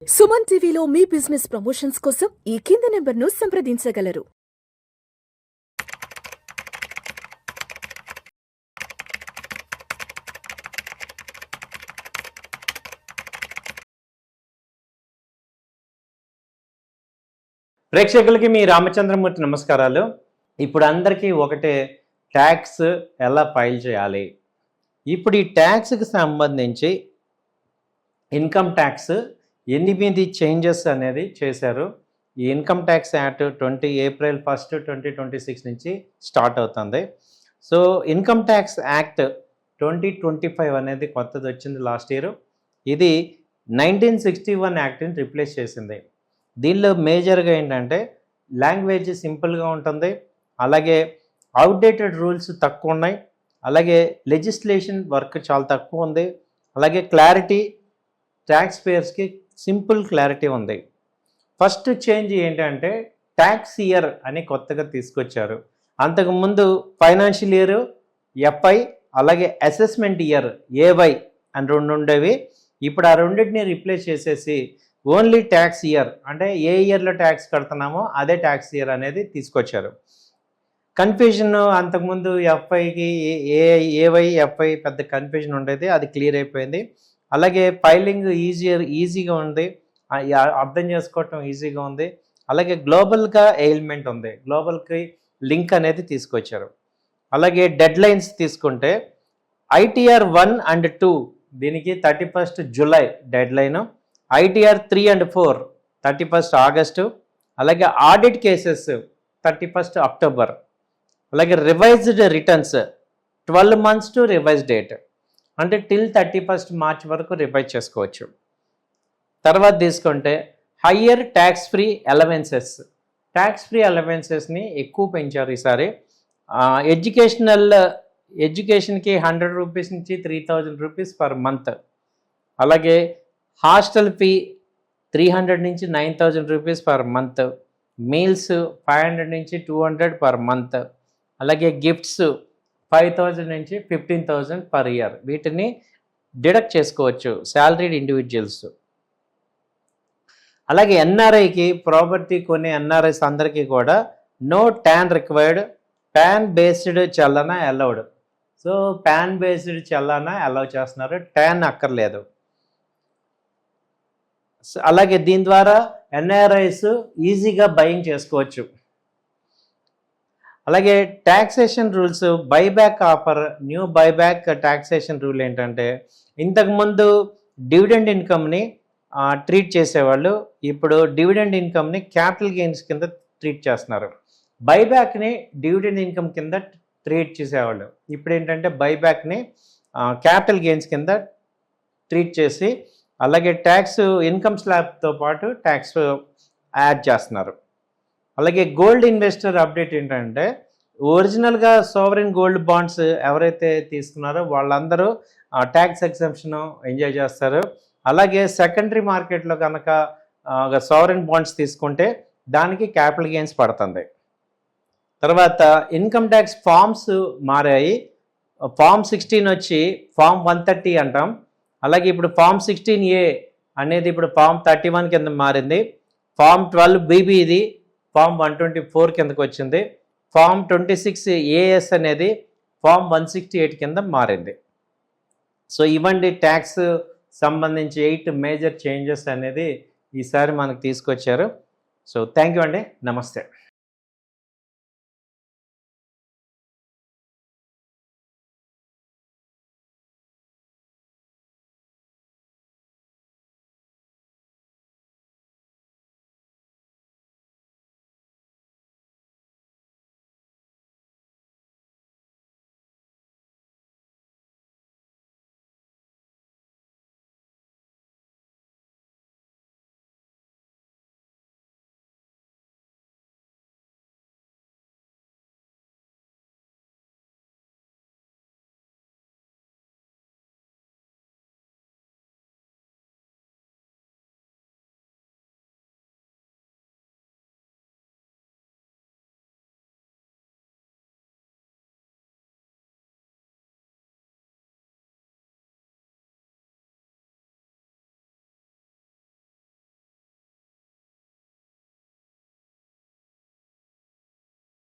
సుమన్ టీవీలో మీ business promotions కోసం ఈ కింది నెంబర్ను సంప్రదించగలరు. ప్రేక్షకులకి మీ రామచంద్రమూర్తి నమస్కారాలు. ఇప్పుడు అందరికీ ఒకటే, ట్యాక్స్ ఎలా ఫైల్ చేయాలి. ఇప్పుడు ఈ ట్యాక్స్కి సంబంధించి ఇన్కమ్ ట్యాక్స్ 8 చేంజెస్ అనేది చేశారు. ఈ ఇన్కమ్ ట్యాక్స్ యాక్ట్ April 1, 2026 నుంచి స్టార్ట్ అవుతుంది. సో ఇన్కమ్ ట్యాక్స్ యాక్ట్ 2025 అనేది కొత్తది వచ్చింది లాస్ట్ ఇయర్. ఇది 1961 యాక్ట్ని రిప్లేస్ చేసింది. దీనిలో మేజర్గా ఏంటంటే లాంగ్వేజ్ సింపుల్గా ఉంటుంది, అలాగే అవుట్డేటెడ్ రూల్స్ తక్కువ ఉన్నాయి, అలాగే లెజిస్లేషన్ వర్క్ చాలా తక్కువ ఉంది, అలాగే క్లారిటీ ట్యాక్స్ పేయర్స్కి సింపుల్ క్లారిటీ ఉంది. ఫస్ట్ చేంజ్ ఏంటంటే ట్యాక్స్ ఇయర్ అని కొత్తగా తీసుకొచ్చారు. అంతకుముందు ఫైనాన్షియల్ ఇయర్ ఎఫ్ఐ, అలాగే అసెస్మెంట్ ఇయర్ ఏవై అని రెండు ఉండేవి. ఇప్పుడు ఆ రెండింటిని రీప్లేస్ చేసేసి ఓన్లీ ట్యాక్స్ ఇయర్, అంటే ఏ ఇయర్లో ట్యాక్స్ కడుతున్నామో అదే ట్యాక్స్ ఇయర్ అనేది తీసుకొచ్చారు. కన్ఫ్యూజన్ అంతకుముందు ఎఫ్ఐకి ఏవై ఎఫ్ఐ పెద్ద కన్ఫ్యూజన్ ఉండేది, అది క్లియర్ అయిపోయింది. అలాగే ఫైలింగ్ ఈజీగా ఉంది, అర్థం చేసుకోవటం ఈజీగా ఉంది. అలాగే గ్లోబల్గా ఎయిల్మెంట్ ఉంది, గ్లోబల్కి లింక్ అనేది తీసుకొచ్చారు. అలాగే డెడ్ లైన్స్ తీసుకుంటే ITR 1 and 2 దీనికి 31st July deadline, ITR 3 and 4 31st August, అలాగే ఆడిట్ కేసెస్ 31st అక్టోబర్, అలాగే revised returns 12 months to revise date, అంటే టిల్ 31st మార్చ్ వరకు రివైజ్ చేసుకోవచ్చు. తర్వాత తీసుకుంటే higher tax free allowances, tax free అలవెన్సెస్ని ఎక్కువ పెంచారు ఈసారి. ఎడ్యుకేషన్కి 100 రూపీస్ నుంచి 3000 రూపీస్ పర్ మంత్, అలాగే హాస్టల్ ఫీ 300 నుంచి 9000 రూపీస్ పర్ మంత్, మీల్స్ 500 నుంచి 200 పర్ మంత్, అలాగే గిఫ్ట్స్ 5000 నుంచి 15,000 పర్ ఇయర్. వీటిని డిడక్ట్ చేసుకోవచ్చు శాలరీడ్ ఇండివిజువల్స్. అలాగే ఎన్ఆర్ఐకి ప్రాపర్టీ కొనే ఎన్ఆర్ఐస్ అందరికీ కూడా no TAN required, PAN based చలానా అలౌడ్. సో ప్యాన్ బేస్డ్ చలానా అలౌ చేస్తున్నారు, ట్యాన్ అక్కర్లేదు. అలాగే దీని ద్వారా ఎన్ఆర్ఐస్ ఈజీగా బయింగ్ చేసుకోవచ్చు. అలాగే taxation rules, buyback offer, new buyback taxation rule ఏంటంటే ఇంతకుముందు డివిడెండ్ ఇన్కమ్ని ట్రీట్ చేసేవాళ్ళు, ఇప్పుడు డివిడెండ్ ఇన్కమ్ని క్యాపిటల్ గెయిన్స్ కింద ట్రీట్ చేస్తున్నారు. బైబ్యాక్ని డివిడెండ్ ఇన్కమ్ కింద ట్రీట్ చేసేవాళ్ళు, ఇప్పుడు ఏంటంటే బైబ్యాక్ని క్యాపిటల్ గెయిన్స్ కింద ట్రీట్ చేసి అలాగే ట్యాక్స్ ఇన్కమ్ స్లాబ్తో పాటు ట్యాక్స్ యాడ్ చేస్తున్నారు. అలాగే గోల్డ్ ఇన్వెస్టర్ అప్డేట్ ఏంటంటే ఒరిజినల్గా సోవరెన్ గోల్డ్ బాండ్స్ ఎవరైతే తీసుకున్నారో వాళ్ళందరూ ట్యాక్స్ ఎగ్జంప్షన్ ఎంజాయ్ చేస్తారు. అలాగే సెకండరీ మార్కెట్లో కనుక సోవరెన్ బాండ్స్ తీసుకుంటే దానికి క్యాపిటల్ గెయిన్స్ పడుతుంది. తర్వాత ఇన్కమ్ ట్యాక్స్ ఫామ్స్ మారాయి. ఫామ్ 16 వచ్చి ఫామ్ 130 అంటాం. అలాగే ఇప్పుడు ఫామ్ 16A అనేది ఇప్పుడు ఫామ్ 31 కింద మారింది. ఫామ్ 12BB ఇది ఫామ్ 124 కిందకు వచ్చింది. ఫామ్ 26AS అనేది ఫామ్ 168 కింద మారింది. సో ఇవ్వండి ట్యాక్స్ సంబంధించి 8 మేజర్ చేంజెస్ అనేది ఈసారి మనకు తీసుకొచ్చారు. సో థ్యాంక్ యూ అండి, నమస్తే.